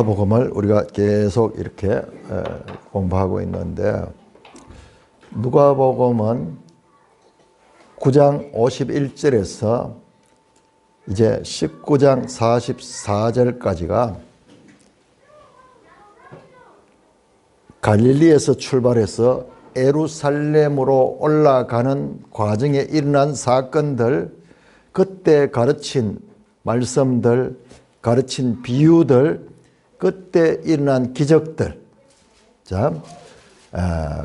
복음을 우리가 계속 이렇게 공부하고 있는데, 누가복음은 9장 51절에서 이제 19장 44절까지가 갈릴리에서 출발해서 예루살렘으로 올라가는 과정에 일어난 사건들, 그때 가르친 말씀들, 가르친 비유들, 그때 일어난 기적들,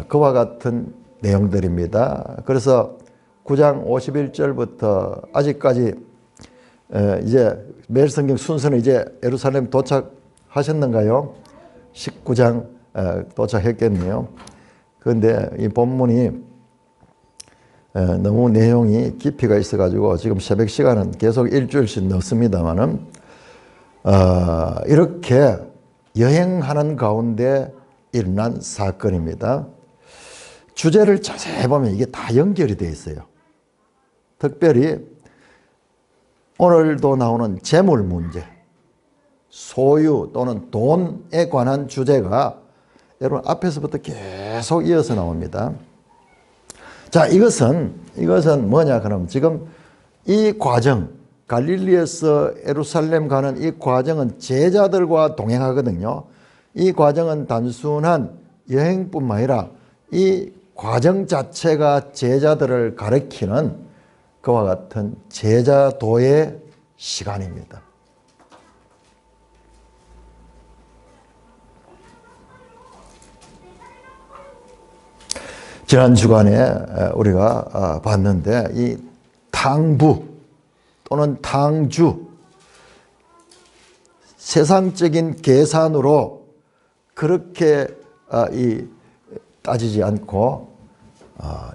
그와 같은 내용들입니다. 그래서 9장 51절부터 아직까지 이제 매일 성경 순서는 이제 예루살렘 도착하셨는가요? 19장 도착했겠네요. 그런데 이 본문이 너무 내용이 깊이가 있어가지고 지금 새벽 시간은 계속 일주일씩 넣습니다만은 이렇게 여행하는 가운데 일어난 사건입니다. 주제를 자세히 보면 이게 다 연결이 되어 있어요. 특별히 오늘도 나오는 재물 문제, 소유 또는 돈에 관한 주제가 여러분 앞에서부터 계속 이어서 나옵니다. 자, 이것은 뭐냐 그러면 지금 이 과정, 갈릴리에서 예루살렘 가는 이 과정은 제자들과 동행하거든요. 이 과정은 단순한 여행뿐만 아니라 이 과정 자체가 제자들을 가리키는 그와 같은 제자도의 시간입니다. 지난 주간에 우리가 봤는데 이 탕부 또는 탕주, 세상적인 계산으로 그렇게 따지지 않고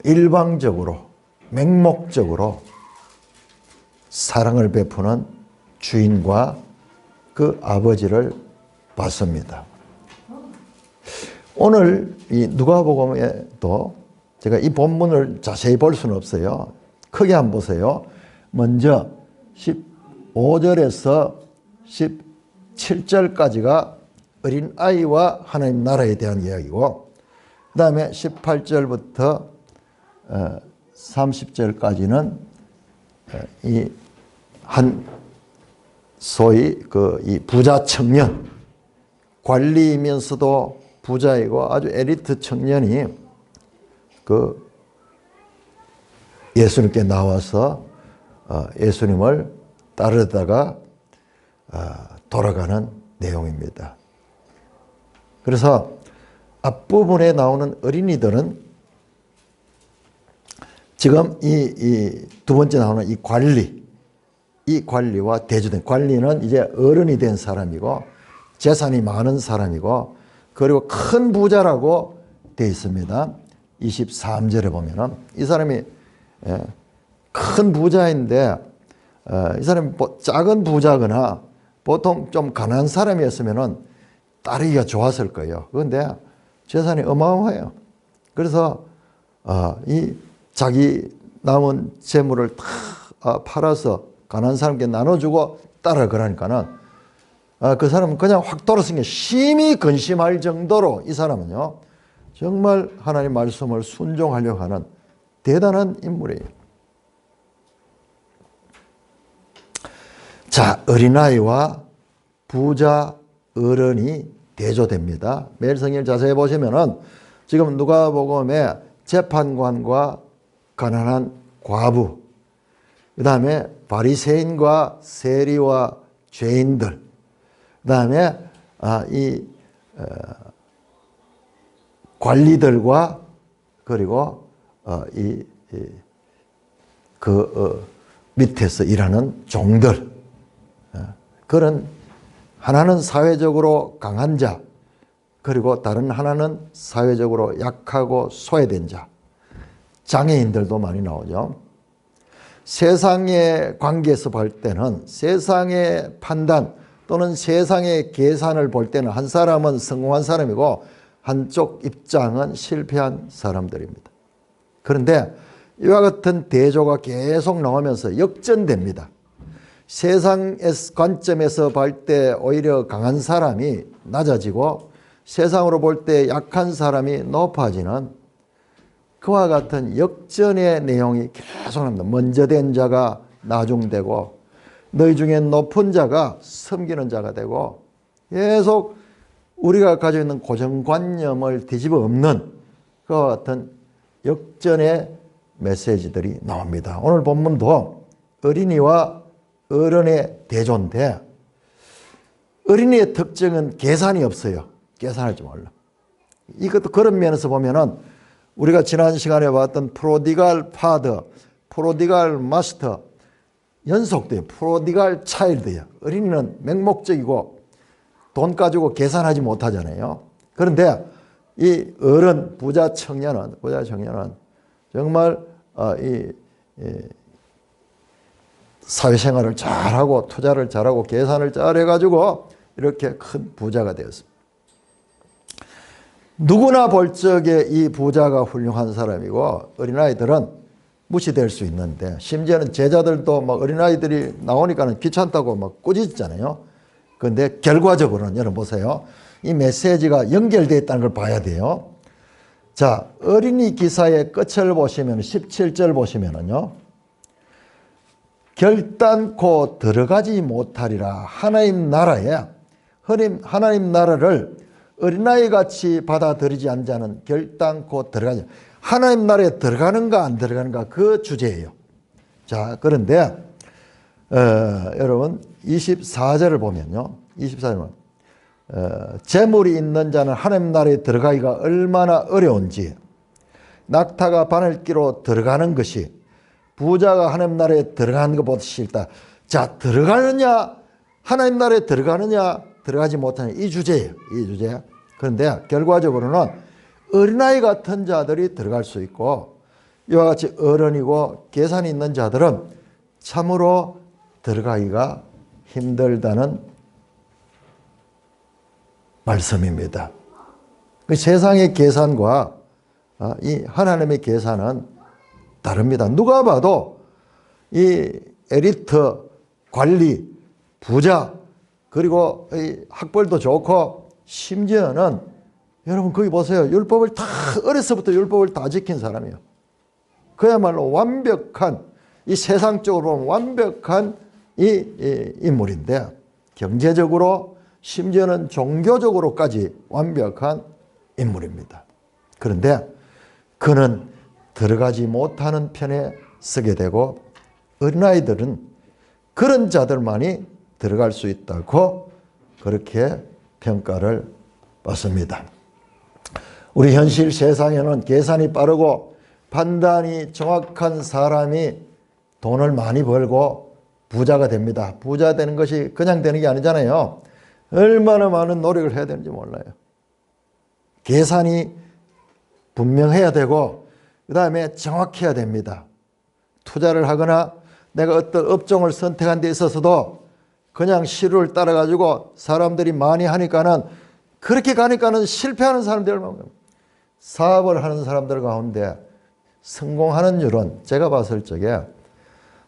일방적으로 맹목적으로 사랑을 베푸는 주인과 그 아버지를 봤습니다. 오늘 이 누가복음에도 제가 이 본문을 자세히 볼 수는 없어요. 크게 한번 보세요. 먼저 15절에서 17절까지가 어린아이와 하나님 나라에 대한 이야기고, 그 다음에 18절부터 30절까지는 소위 이 부자 청년, 관리이면서도 부자이고 아주 엘리트 청년이 그 예수님께 나와서 예수님을 따르다가 돌아가는 내용입니다. 그래서 앞부분에 나오는 어린이들은 지금 이 두 번째 나오는 이 관리와 대조된, 관리는 이제 어른이 된 사람이고 재산이 많은 사람이고 그리고 큰 부자라고 되어 있습니다. 23절에 보면은 이 사람이 큰 부자인데 이 사람이 작은 부자거나 보통 좀 가난한 사람이었으면은 따르기가 좋았을 거예요. 그런데 재산이 어마어마해요. 그래서 이 자기 남은 재물을 다 팔아서 가난한 사람께 나눠주고 따라가라니까는 그 사람은 그냥 확 돌아서는 게 심히 근심할 정도로 이 사람은요 정말 하나님 말씀을 순종하려고 하는 대단한 인물이에요. 자, 어린아이와 부자 어른이 대조됩니다. 매일 성경을 자세히 보시면은 지금 누가복음에 재판관과 가난한 과부, 그 다음에 바리새인과 세리와 죄인들, 그 다음에 관리들과 그리고 밑에서 일하는 종들, 그런 하나는 사회적으로 강한 자, 그리고 다른 하나는 사회적으로 약하고 소외된 자, 장애인들도 많이 나오죠. 세상의 관계에서 볼 때는, 세상의 판단 또는 세상의 계산을 볼 때는 한 사람은 성공한 사람이고 한쪽 입장은 실패한 사람들입니다. 그런데 이와 같은 대조가 계속 나오면서 역전됩니다. 세상의 관점에서 볼 때 오히려 강한 사람이 낮아지고 세상으로 볼 때 약한 사람이 높아지는 그와 같은 역전의 내용이 계속 납니다. 먼저 된 자가 나중되고 너희 중에 높은 자가 섬기는 자가 되고 계속 우리가 가지고 있는 고정관념을 뒤집어 엎는 그와 같은 역전의 메시지들이 나옵니다. 오늘 본문도 어린이와 어른의 대조인데 어린이의 특징은 계산이 없어요. 계산할 줄 몰라. 이것도 그런 면에서 보면은 우리가 지난 시간에 봤던 프로디갈 파더, 프로디갈 마스터 연속돼요. 프로디갈 차일드예요. 어린이는 맹목적이고 돈 가지고 계산하지 못하잖아요. 그런데 이 어른 부자 청년은 정말 사회생활을 잘하고 투자를 잘하고 계산을 잘해가지고 이렇게 큰 부자가 되었습니다. 누구나 볼 적에 이 부자가 훌륭한 사람이고 어린아이들은 무시될 수 있는데 심지어는 제자들도 막 어린아이들이 나오니까는 귀찮다고 막 꾸짖잖아요. 그런데 결과적으로는 여러분 보세요. 이 메시지가 연결되어 있다는 걸 봐야 돼요. 자, 어린이 기사의 끝을 보시면 17절 보시면은요. 결단코 들어가지 못하리라. 하나님 나라에 하나님 나라를 어린아이같이 받아들이지 않는 자는 결단코 들어가지. 하나님 나라에 들어가는가 안 들어가는가 그 주제예요. 자, 그런데 여러분 24절을 보면요. 24절은 재물이 있는 자는 하나님 나라에 들어가기가 얼마나 어려운지 낙타가 바늘기로 들어가는 것이 부자가 하나님 나라에 들어가는 것보다 싫다. 자, 들어가느냐 하나님 나라에 들어가느냐 들어가지 못하는 이 주제예요. 이 주제. 그런데 결과적으로는 어린아이 같은 자들이 들어갈 수 있고 이와 같이 어른이고 계산이 있는 자들은 참으로 들어가기가 힘들다는 말씀입니다. 그 세상의 계산과 이 하나님의 계산은 다릅니다. 누가 봐도 이 엘리트, 관리, 부자 그리고 이 학벌도 좋고 심지어는 여러분 거기 보세요. 율법을 다 어려서부터 율법을 다 지킨 사람이에요. 그야말로 완벽한 이 세상적으로 보면 완벽한 이 인물인데 경제적으로 심지어는 종교적으로까지 완벽한 인물입니다. 그런데 그는 들어가지 못하는 편에 서게 되고 어린아이들은 그런 자들만이 들어갈 수 있다고 그렇게 평가를 받습니다. 우리 현실 세상에는 계산이 빠르고 판단이 정확한 사람이 돈을 많이 벌고 부자가 됩니다. 부자 되는 것이 그냥 되는 게 아니잖아요. 얼마나 많은 노력을 해야 되는지 몰라요. 계산이 분명해야 되고 그 다음에 정확해야 됩니다. 투자를 하거나 내가 어떤 업종을 선택한 데 있어서도 그냥 시류를 따라가지고 사람들이 많이 하니까는 그렇게 가니까는 실패하는 사람들이 얼마나 많아요. 사업을 하는 사람들 가운데 성공하는 율은 제가 봤을 적에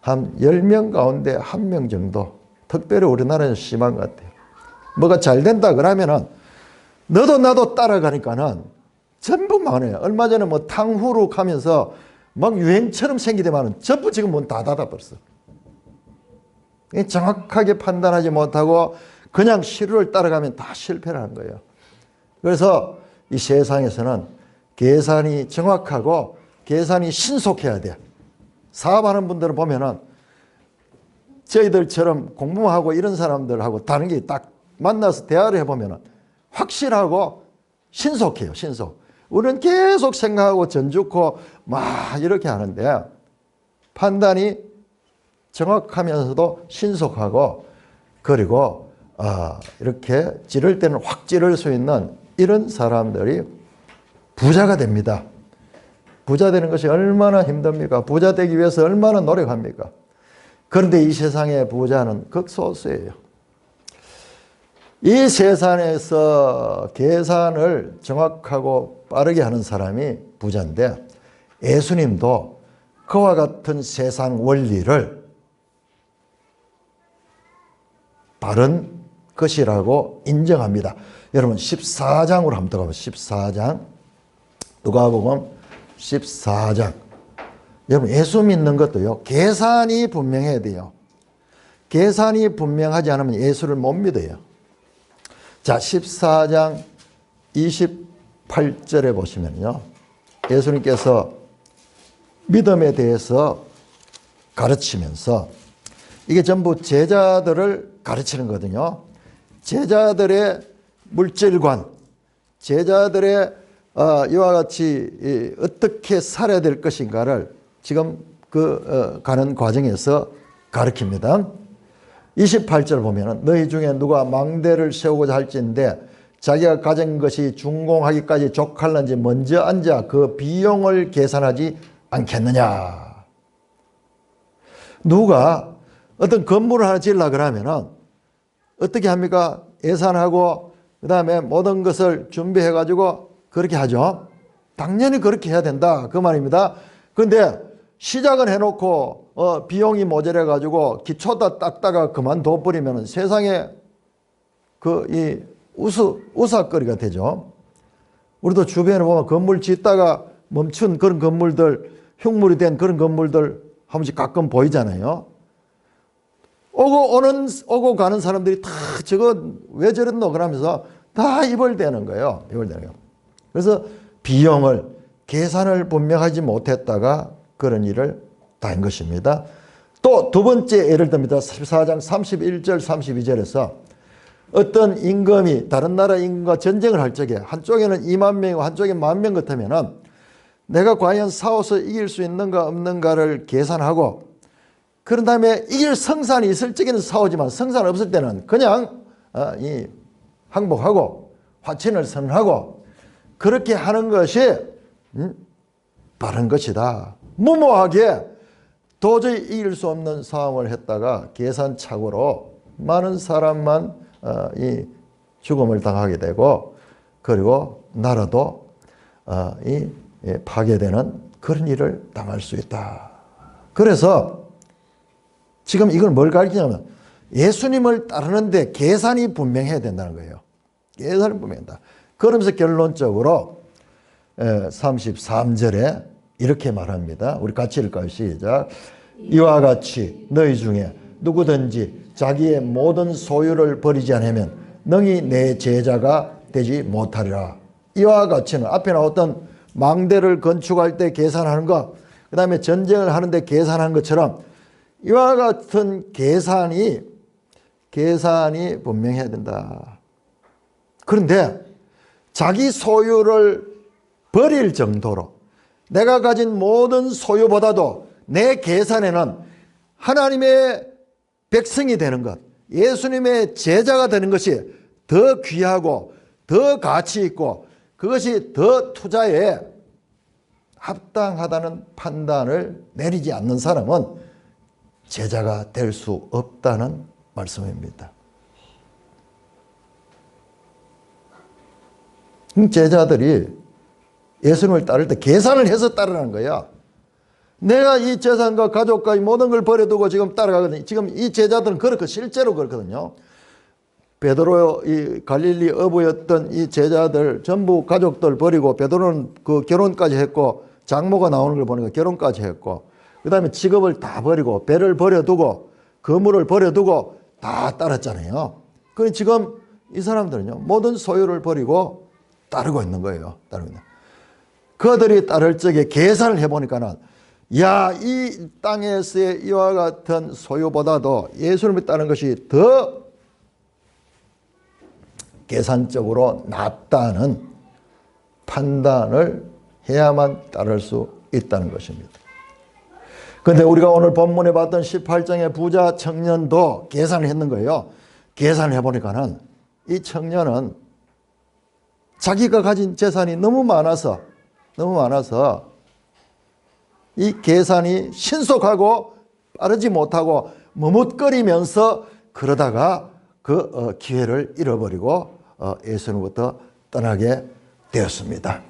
한 10명 가운데 1명 정도 특별히 우리나라는 심한 것 같아요. 뭐가 잘 된다 그러면은 너도 나도 따라가니까는 전부 망해요. 얼마 전에 뭐 탕후루 하면서 막 유행처럼 생기더만은 전부 지금 문 다 닫아버렸어. 정확하게 판단하지 못하고 그냥 시류를 따라가면 다 실패를 하는 거예요. 그래서 이 세상에서는 계산이 정확하고 계산이 신속해야 돼. 사업하는 분들을 보면은 저희들처럼 공부하고 이런 사람들하고 다른 게 딱 만나서 대화를 해보면은 확실하고 신속해요. 신속. 우리는 계속 생각하고 전죽고 막 이렇게 하는데 판단이 정확하면서도 신속하고 그리고 이렇게 찌를 때는 확 찌를 수 있는 이런 사람들이 부자가 됩니다. 부자 되는 것이 얼마나 힘듭니까? 부자 되기 위해서 얼마나 노력합니까? 그런데 이 세상의 부자는 극소수예요. 이 세상에서 계산을 정확하고 빠르게 하는 사람이 부자인데 예수님도 그와 같은 세상 원리를 바른 것이라고 인정합니다. 여러분 14장으로 한번 들어가보세요. 14장 누가복음 14장. 여러분 예수 믿는 것도요 계산이 분명해야 돼요. 계산이 분명하지 않으면 예수를 못 믿어요. 자 14장 28절에 보시면요 예수님께서 믿음에 대해서 가르치면서 이게 전부 제자들을 가르치는 거거든요. 제자들의 물질관, 제자들의 이와 같이 어떻게 살아야 될 것인가를 지금 가는 과정에서 가르칩니다. 28절 보면은 너희 중에 누가 망대를 세우고자 할지인데 자기가 가진 것이 준공하기까지 족할는지 먼저 앉아 그 비용을 계산하지 않겠느냐. 누가 어떤 건물을 하나 지으려고 그러면은 어떻게 합니까? 예산하고 그 다음에 모든 것을 준비해 가지고 그렇게 하죠. 당연히 그렇게 해야 된다 그 말입니다. 그런데 시작은 해놓고 비용이 모자라 가지고 기초다 닦다가 그만둬 버리면 세상에 이 우스갯거리가 되죠. 우리도 주변에 보면 건물 짓다가 멈춘 그런 건물들, 흉물이 된 그런 건물들 한 번씩 가끔 보이잖아요. 오고 가는 사람들이 다 저거 왜 저랬노 그러면서 다 입을대는 거예요. 그래서 비용을 계산을 분명하지 못했다가 그런 일을 다한 것입니다. 또 두 번째 예를 듭니다. 14장 31절 32절에서 어떤 임금이 다른 나라 임금과 전쟁을 할 적에 한쪽에는 2만 명이고 한쪽에 10,000명 같으면은 내가 과연 싸워서 이길 수 있는가 없는가를 계산하고 그런 다음에 이길 성산이 있을 적에는 싸우지만 성산 없을 때는 그냥 항복하고 화친을 선언하고 그렇게 하는 것이 바른 것이다. 무모하게 도저히 이길 수 없는 상황을 했다가 계산착오로 많은 사람만 이 죽음을 당하게 되고 그리고 나라도 파괴되는 그런 일을 당할 수 있다. 그래서 지금 이걸 뭘 가르치냐면 예수님을 따르는데 계산이 분명해야 된다는 거예요. 계산이 분명하다. 그러면서 결론적으로 33절에 이렇게 말합니다. 우리 같이 읽을까요? 시작. 이와 같이 너희 중에 누구든지 자기의 모든 소유를 버리지 않으면 능히 내 제자가 되지 못하리라. 이와 같이는 앞에 나왔던 망대를 건축할 때 계산하는 것, 그 다음에 전쟁을 하는데 계산하는 것처럼 이와 같은 계산이 분명해야 된다. 그런데 자기 소유를 버릴 정도로 내가 가진 모든 소유보다도 내 계산에는 하나님의 백성이 되는 것, 예수님의 제자가 되는 것이 더 귀하고 더 가치 있고 그것이 더 투자에 합당하다는 판단을 내리지 않는 사람은 제자가 될 수 없다는 말씀입니다. 제자들이 예수님을 따를 때 계산을 해서 따르는 거야. 내가 이 재산과 가족과 모든 걸 버려두고 지금 따라가거든요. 지금 이 제자들은 그렇고 실제로 그렇거든요. 베드로 이 갈릴리 어부였던 이 제자들 전부 가족들 버리고 베드로는 그 결혼까지 했고 장모가 나오는 걸 보니까 결혼까지 했고 그 다음에 직업을 다 버리고 배를 버려두고 거물을 버려두고 다 따랐잖아요. 그러니 지금 이 사람들은요 모든 소유를 버리고 따르고 있는 거예요. 따르고 있는. 그들이 따를 적에 계산을 해보니까는 야, 이 땅에서의 이와 같은 소유보다도 예수님을 따르는 것이 더 계산적으로 낫다는 판단을 해야만 따를 수 있다는 것입니다. 그런데 우리가 오늘 본문에 봤던 18장의 부자 청년도 계산을 했는 거예요. 계산을 해보니까는 이 청년은 자기가 가진 재산이 너무 많아서 이 계산이 신속하고 빠르지 못하고 머뭇거리면서 그러다가 그 기회를 잃어버리고 예수님부터 떠나게 되었습니다.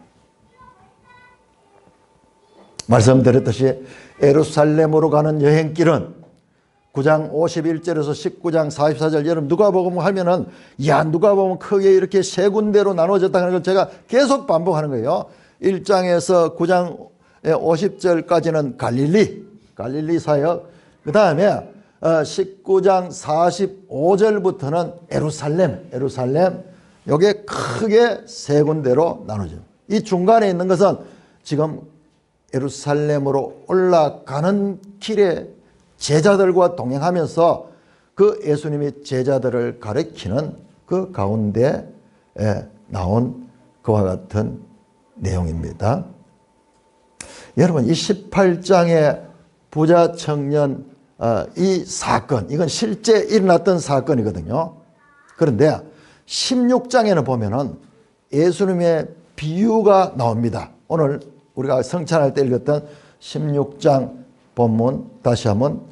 말씀드렸듯이 예루살렘으로 가는 여행길은 9장 51절에서 19장 44절 여러분 누가복음 하면은 야 누가복음 크게 이렇게 세 군데로 나눠졌다는 걸 제가 계속 반복하는 거예요. 1장에서 9장 50절까지는 갈릴리 사역, 그 다음에 19장 45절부터는 예루살렘, 요게 크게 세 군데로 나누죠. 이 중간에 있는 것은 지금 예루살렘으로 올라가는 길에 제자들과 동행하면서 그 예수님이 제자들을 가르치는 그 가운데 나온 그와 같은 내용입니다. 여러분 이 18장의 부자 청년 이 사건, 이건 실제 일어났던 사건이거든요. 그런데 16장에는 보면은 예수님의 비유가 나옵니다. 오늘 우리가 성찬할 때 읽었던 16장 본문 다시 한번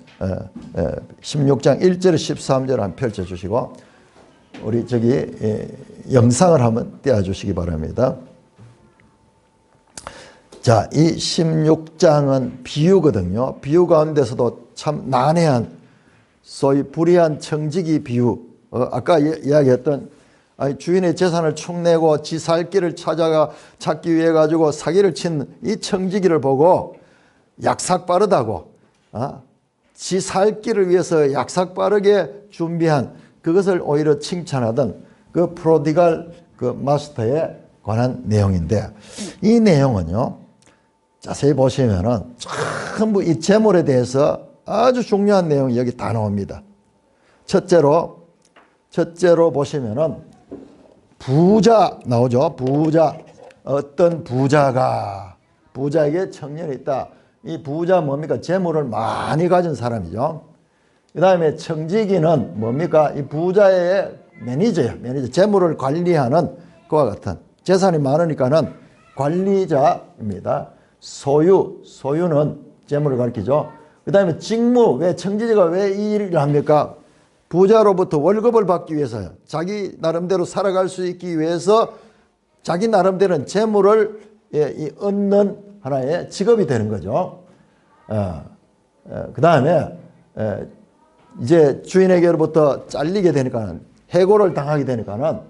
16장 1절 13절 한번 펼쳐주시고 우리 저기 영상을 한번 띄워주시기 바랍니다. 자, 이 16장은 비유거든요. 비유 가운데서도 참 난해한 소위 불의한 청지기 비유. 아까 이야기했던 주인의 재산을 축내고 지 살 길을 찾기 위해 가지고 사기를 친 이 청지기를 보고 약삭 빠르다고 지 살 길을 위해서 약삭 빠르게 준비한 그것을 오히려 칭찬하던 그 프로디갈 그 마스터에 관한 내용인데 이 내용은요 자세히 보시면은 전부 이 재물에 대해서 아주 중요한 내용이 여기 다 나옵니다. 첫째로 보시면은 부자 나오죠. 부자. 어떤 부자에게 청년이 있다. 이 부자 뭡니까? 재물을 많이 가진 사람이죠. 그 다음에 청지기는 뭡니까? 이 부자의 매니저. 재물을 관리하는 그와 같은 재산이 많으니까는 관리자입니다. 소유는 재물을 가리키죠. 그 다음에 직무, 왜 청지기가 왜 이 일을 합니까? 부자로부터 월급을 받기 위해서요. 자기 나름대로 살아갈 수 있기 위해서 자기 나름대로는 재물을 얻는 하나의 직업이 되는 거죠. 그 다음에 이제 주인에게로부터 잘리게 되니까는 해고를 당하게 되니까는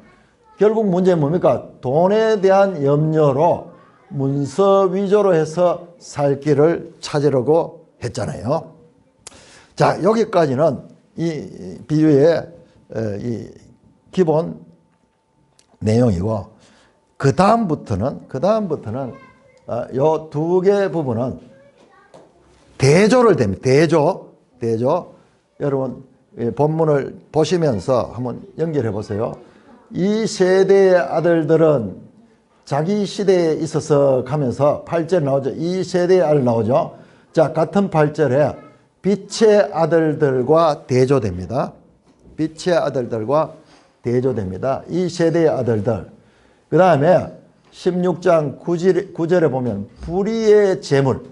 결국 문제는 뭡니까? 돈에 대한 염려로 문서 위조로 해서 살 길을 찾으려고 했잖아요. 자, 여기까지는 이 비유의 이 기본 내용이고 그 다음부터는 요 두 개 부분은 대조를 됩니다. 대조. 여러분 본문을 보시면서 한번 연결해 보세요. 이 세대의 아들들은 자기 시대에 있어서 가면서 8절 나오죠. 이 세대의 아들 나오죠. 자, 같은 8절에 빛의 아들들과 대조됩니다. 빛의 아들들과 대조됩니다. 이 세대의 아들들. 그 다음에 16장 9절에 보면 불의의 재물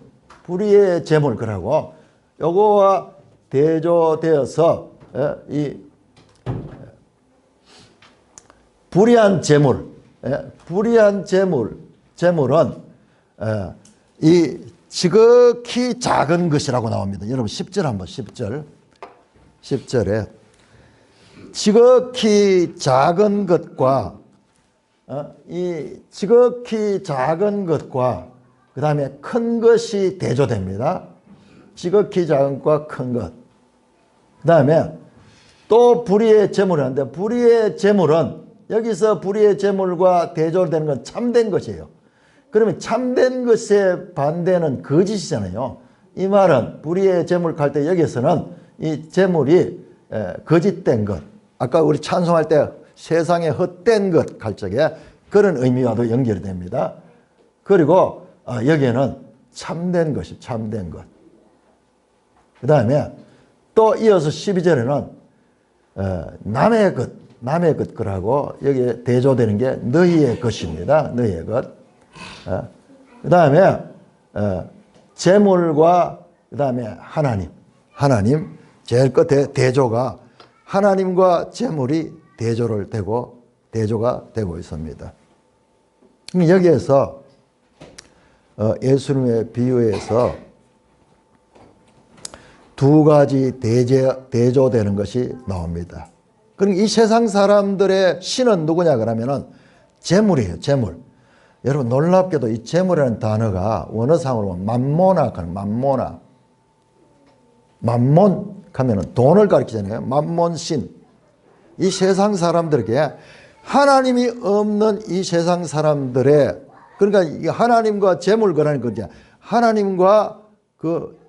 그러고 요거와 대조되어서 이 불의한 재물은 이 지극히 작은 것이라고 나옵니다. 여러분 10절 한번 10절에 지극히 작은 것과 이 지극히 작은 것과 그 다음에 큰 것이 대조됩니다. 지극히 작은 것과 큰 것. 그 다음에 또 불의의 재물이 하는데 불의의 재물은 여기서 불의의 재물과 대조되는 건 참된 것이에요. 그러면 참된 것의 반대는 거짓이잖아요. 이 말은 불의의 재물 갈 때 여기서는 이 재물이 거짓된 것. 아까 우리 찬송할 때 세상에 헛된 것 갈 적에 그런 의미와도 연결이 됩니다. 그리고 여기에는 참된 것이 참된 것. 그 다음에 또 이어서 12절에는 남의 것 거라고 여기에 대조되는 게 너희의 것입니다. 너희의 것. 그 다음에 재물과 그 다음에 하나님 제일 끝에 대조가 하나님과 재물이 대조가 되고 있습니다. 여기에서 예수님의 비유에서 두 가지 대조되는 것이 나옵니다. 그럼 이 세상 사람들의 신은 누구냐 그러면은 재물이에요. 재물. 여러분 놀랍게도 이 재물이라는 단어가 원어상으로 맘모나, 맘모나. 맘몬 하면은 돈을 가리키잖아요. 맘몬신. 이 세상 사람들에게 하나님이 없는 이 세상 사람들의, 그러니까 이게 하나님과 재물 거라는 거죠. 하나님과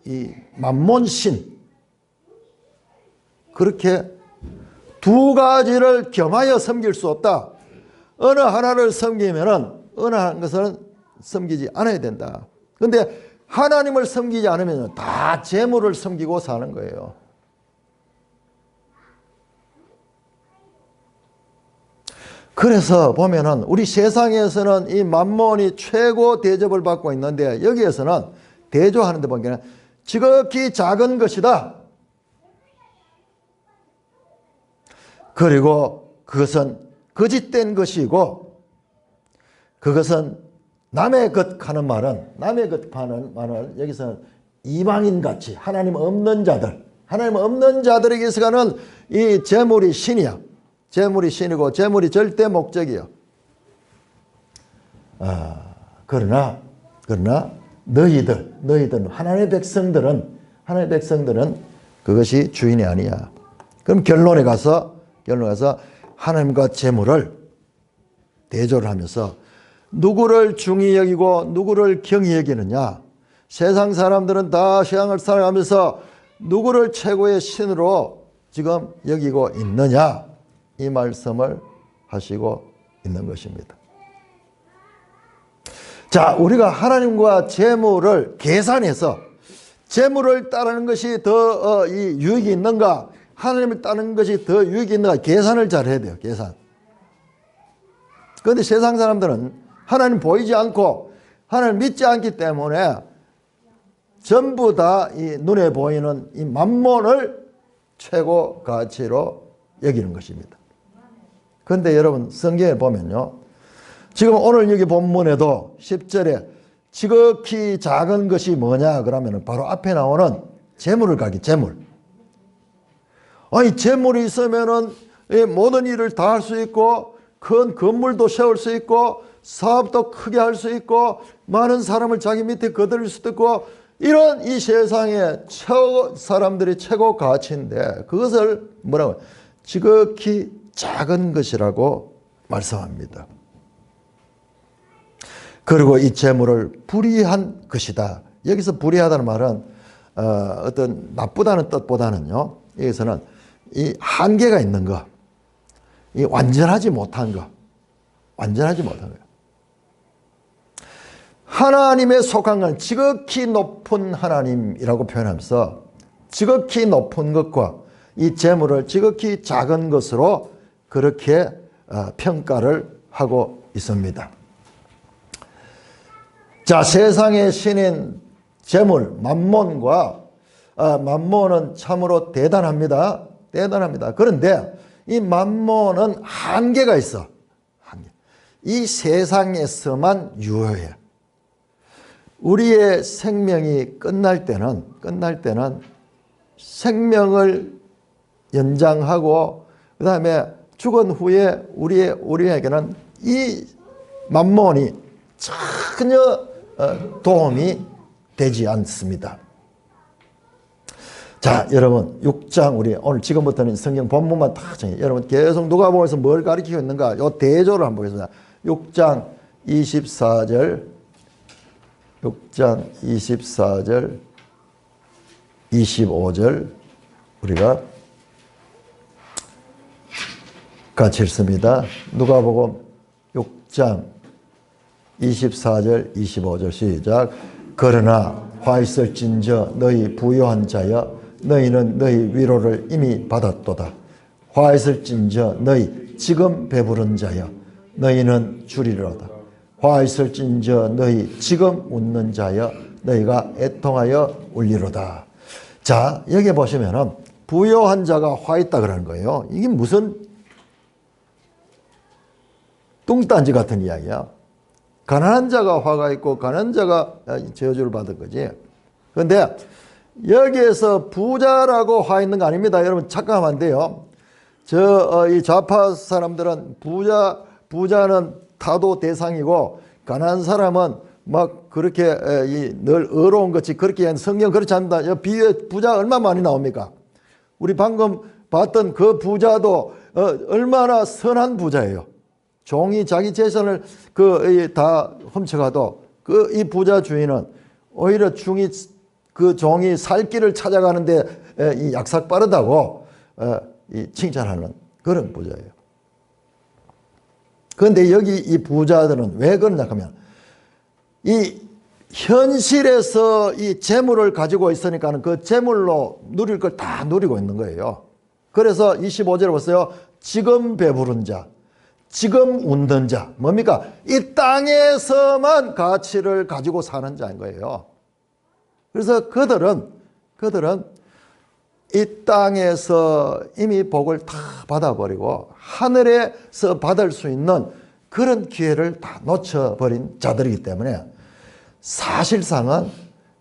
이 맘몬신. 그렇게 두 가지를 겸하여 섬길 수 없다. 어느 하나를 섬기면은 어느 한 것은 섬기지 않아야 된다. 그런데 하나님을 섬기지 않으면 다 재물을 섬기고 사는 거예요. 그래서 보면은 우리 세상에서는 이 맘몬이 최고 대접을 받고 있는데 여기에서는 대조하는 데 보니까 지극히 작은 것이다. 그리고 그것은 거짓된 것이고 그것은 남의 것 하는 말은 남의 것 하는 말은 여기서는 이방인같이 하나님 없는 자들, 하나님 없는 자들에게서는 이 재물이 신이야. 재물이 신이고 재물이 절대 목적이요. 그러나 너희들 하나님의 백성들은 그것이 주인이 아니야. 그럼 결론에 가서 하나님과 재물을 대조를 하면서 누구를 중히 여기고 누구를 경히 여기느냐. 세상 사람들은 다 세상을 살아가면서 누구를 최고의 신으로 지금 여기고 있느냐. 이 말씀을 하시고 있는 것입니다. 자, 우리가 하나님과 재물을 계산해서 재물을 따르는 것이 더 유익이 있는가, 하나님을 따르는 것이 더 유익이 있는가 계산을 잘 해야 돼요. 계산. 그런데 세상 사람들은 하나님 보이지 않고 하나님 믿지 않기 때문에 전부 다 이 눈에 보이는 이 만몬을 최고 가치로 여기는 것입니다. 그런데 여러분 성경에 보면요, 지금 오늘 여기 본문에도 10절에 지극히 작은 것이 뭐냐 그러면 바로 앞에 나오는 재물을 가기. 재물. 아니 재물이 있으면은 모든 일을 다 할 수 있고 큰 건물도 세울 수 있고 사업도 크게 할 수 있고 많은 사람을 자기 밑에 거들일 수도 있고 이런 이 세상의 사람들이 최고 가치인데 그것을 뭐라고 지극히 작은 것이라고 말씀합니다. 그리고 이 재물을 불의한 것이다. 여기서 불의하다는 말은 어떤 나쁘다는 뜻보다는요, 여기서는 이 한계가 있는 것, 이 완전하지 못한 것, 완전하지 못한 것. 하나님에 속한 건 지극히 높은 하나님이라고 표현하면서 지극히 높은 것과 이 재물을 지극히 작은 것으로 그렇게 평가를 하고 있습니다. 자, 세상의 신인 재물, 맘몬과 맘몬은 참으로 대단합니다. 대단합니다. 그런데 이 맘몬은 한계가 있어. 한계. 이 세상에서만 유효해. 우리의 생명이 끝날 때는 생명을 연장하고 그 다음에 죽은 후에 우리에게는 이 맘몬이 전혀 도움이 되지 않습니다. 자, 여러분 6장 우리 오늘 지금부터는 성경 본문만 다 정해. 여러분 계속 누가복음에서 뭘 가르치고 있는가? 요 대조를 한번 보겠습니다. 6장 24절 25절 우리가 같이 읽습니다. 누가복음 6장 24절 25절 시작. 그러나 화 있을진저 너희 부요한 자여 너희는 너희 위로를 이미 받았도다. 화 있을진저 너희 지금 배부른 자여 너희는 주리로다. 화 있을진저 너희 지금 웃는 자여 너희가 애통하여 울리로다. 자, 여기 보시면은 부요한 자가 화 있다 그러는 거예요. 이게 무슨 뚱딴지 같은 이야기야. 가난한 자가 화가 있고 가난한 자가 저주를 받은 거지. 그런데 여기에서 부자라고 화 있는 거 아닙니다. 여러분 착각하면 안 돼요. 이 좌파 사람들은 부자는 타도 대상이고 가난한 사람은 막 그렇게 늘 어려운 것이 그렇게 하는 성경 그렇지 않습니다. 비유에 부자 얼마 많이 나옵니까? 우리 방금 봤던 그 부자도 얼마나 선한 부자예요. 종이 자기 재산을 다 훔쳐가도 이 부자 주인은 오히려 그 종이 살 길을 찾아가는데 이 약삭 빠르다고 칭찬하는 그런 부자예요. 그런데 여기 이 부자들은 왜 그러냐 하면 이 현실에서 이 재물을 가지고 있으니까는 그 재물로 누릴 걸 다 누리고 있는 거예요. 그래서 25절에 보세요. 지금 배부른 자, 지금 웃는 자, 뭡니까? 이 땅에서만 가치를 가지고 사는 자인 거예요. 그래서 그들은 이 땅에서 이미 복을 다 받아버리고 하늘에서 받을 수 있는 그런 기회를 다 놓쳐버린 자들이기 때문에 사실상은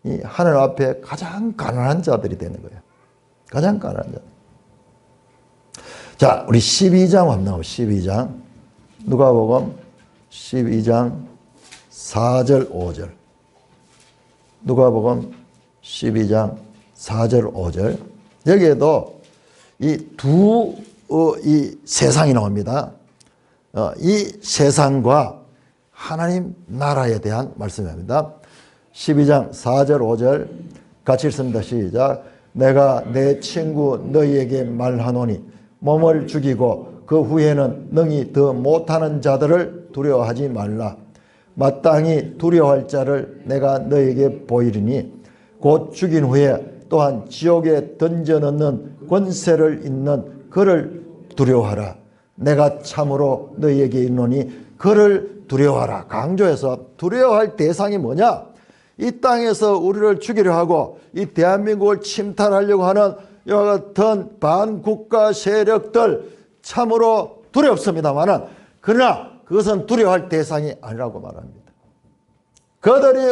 이 하늘 앞에 가장 가난한 자들이 되는 거예요. 가장 가난한 자. 자, 우리 12장 한번 나오고 12장. 누가복음 12장 4절 5절. 누가복음 12장 4절 5절. 여기에도 이 세상이 나옵니다. 이 세상과 하나님 나라에 대한 말씀입니다. 12장 4절 5절 같이 읽습니다. 시작. 내가 내 친구 너희에게 말하노니 몸을 죽이고 그 후에는 능히 더 못하는 자들을 두려워하지 말라. 마땅히 두려워할 자를 내가 너희에게 보이리니 곧 죽인 후에 또한 지옥에 던져넣는 권세를 잇는 그를 두려워하라. 내가 참으로 너희에게 이르노니 그를 두려워하라. 강조해서 두려워할 대상이 뭐냐? 이 땅에서 우리를 죽이려 하고 이 대한민국을 침탈하려고 하는 이와 같은 반국가 세력들 참으로 두렵습니다만은 그러나 그것은 두려워할 대상이 아니라고 말합니다. 그들이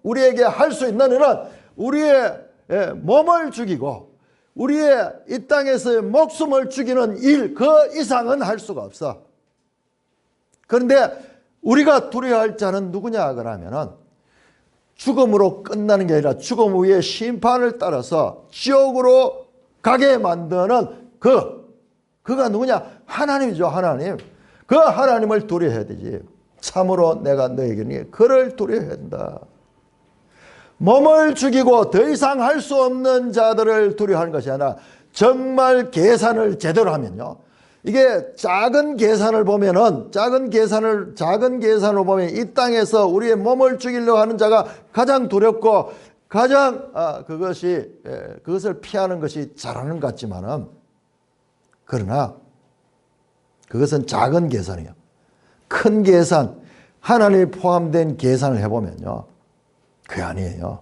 우리에게 할 수 있는 일은 우리의 몸을 죽이고 우리의 이 땅에서의 목숨을 죽이는 일, 그 이상은 할 수가 없어. 그런데 우리가 두려워할 자는 누구냐 그러면은 죽음으로 끝나는 게 아니라 죽음 후에 심판을 따라서 지옥으로 가게 만드는 그가 누구냐? 하나님이죠. 하나님. 그 하나님을 두려워해야 되지. 참으로 내가 너에게 그를 두려워해야 된다. 몸을 죽이고 더 이상 할 수 없는 자들을 두려워하는 것이 아니라 정말 계산을 제대로 하면요. 이게 작은 계산을 보면은 작은 계산으로 보면 이 땅에서 우리의 몸을 죽이려고 하는 자가 가장 두렵고 가장 그것을 피하는 것이 잘하는 것 같지만은 그러나 그것은 작은 계산이에요. 큰 계산, 하나님이 포함된 계산을 해보면요. 그게 아니에요.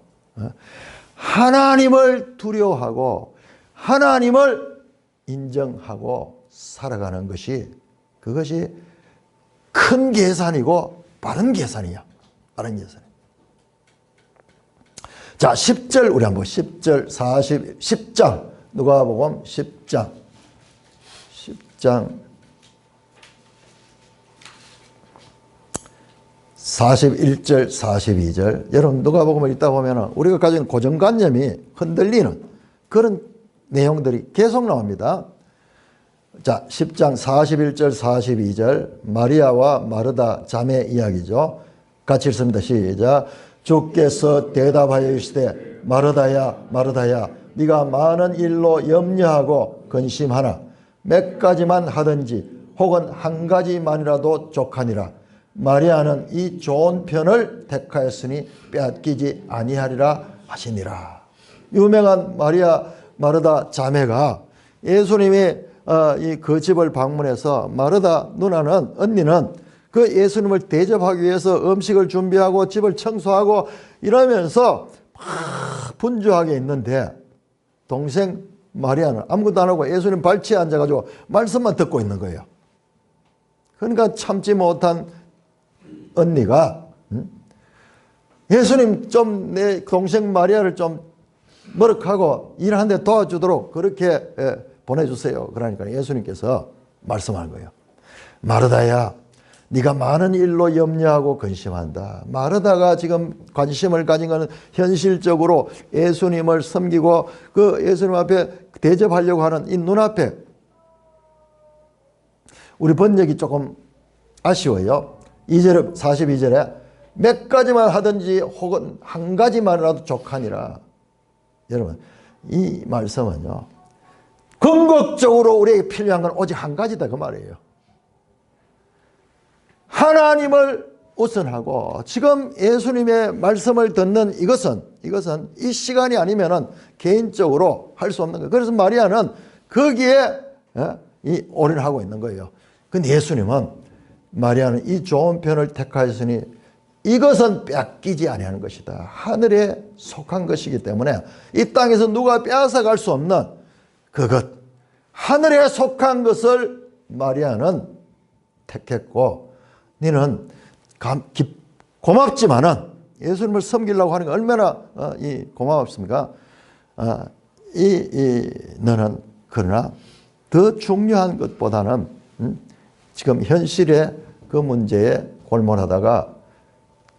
하나님을 두려워하고 하나님을 인정하고 살아가는 그것이 큰 계산이고 빠른 계산이야. 빠른 계산. 자, 10절 우리 한번 10절 10장 누가복음 10장 41절 42절. 여러분 누가복음을 읽다 보면 우리가 가진 고정관념이 흔들리는 그런 내용들이 계속 나옵니다. 자, 10장 41절 42절 마리아와 마르다 자매 이야기죠. 같이 읽습니다. 시작. 주께서 대답하여 이르시되 마르다야 마르다야 네가 많은 일로 염려하고 근심하나 몇 가지만 하든지 혹은 한 가지만이라도 족하니라. 마리아는 이 좋은 편을 택하였으니 빼앗기지 아니하리라 하시니라. 유명한 마리아 마르다 자매가 예수님이 그 집을 방문해서 마르다 언니는 그 예수님을 대접하기 위해서 음식을 준비하고 집을 청소하고 이러면서 막 분주하게 있는데 동생 마리아는 아무것도 안 하고 예수님 발치에 앉아가지고 말씀만 듣고 있는 거예요. 그러니까 참지 못한 언니가 예수님 좀 내 동생 마리아를 좀 머쓱하고 일하는데 도와주도록 그렇게 보내주세요. 그러니까 예수님께서 말씀하는 거예요. 마르다야, 네가 많은 일로 염려하고 근심한다. 마르다가 지금 관심을 가진 것은 현실적으로 예수님을 섬기고 그 예수님 앞에 대접하려고 하는 이 눈앞에, 우리 번역이 조금 아쉬워요. 2절, 42절에 몇 가지만 하든지 혹은 한 가지만이라도 족하니라. 여러분, 이 말씀은요, 궁극적으로 우리에게 필요한 건 오직 한 가지다 그 말이에요. 하나님을 우선하고 지금 예수님의 말씀을 듣는 이것은 이 시간이 아니면은 개인적으로 할 수 없는 거예요. 그래서 마리아는 거기에 올인하고 있는 거예요. 근데 예수님은, 마리아는 이 좋은 편을 택하였으니 이것은 뺏기지 아니하는 것이다. 하늘에 속한 것이기 때문에 이 땅에서 누가 빼앗아갈 수 없는 그것, 하늘에 속한 것을 마리아는 택했고, 너는 고맙지만은 예수님을 섬기려고 하는 게 얼마나 고맙습니까? 너는 그러나 더 중요한 것보다는 지금 현실의 그 문제에 골몰하다가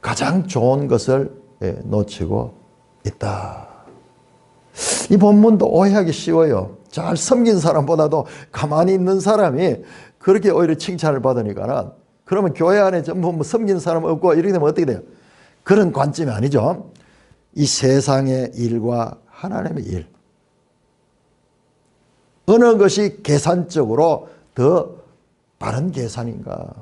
가장 좋은 것을 놓치고 있다. 이 본문도 오해하기 쉬워요. 잘 섬긴 사람보다도 가만히 있는 사람이 그렇게 오히려 칭찬을 받으니까는, 그러면 교회 안에 전부 섬기는 사람 없고 이렇게 되면 어떻게 돼요? 그런 관점이 아니죠. 이 세상의 일과 하나님의 일, 어느 것이 계산적으로 더 바른 계산인가?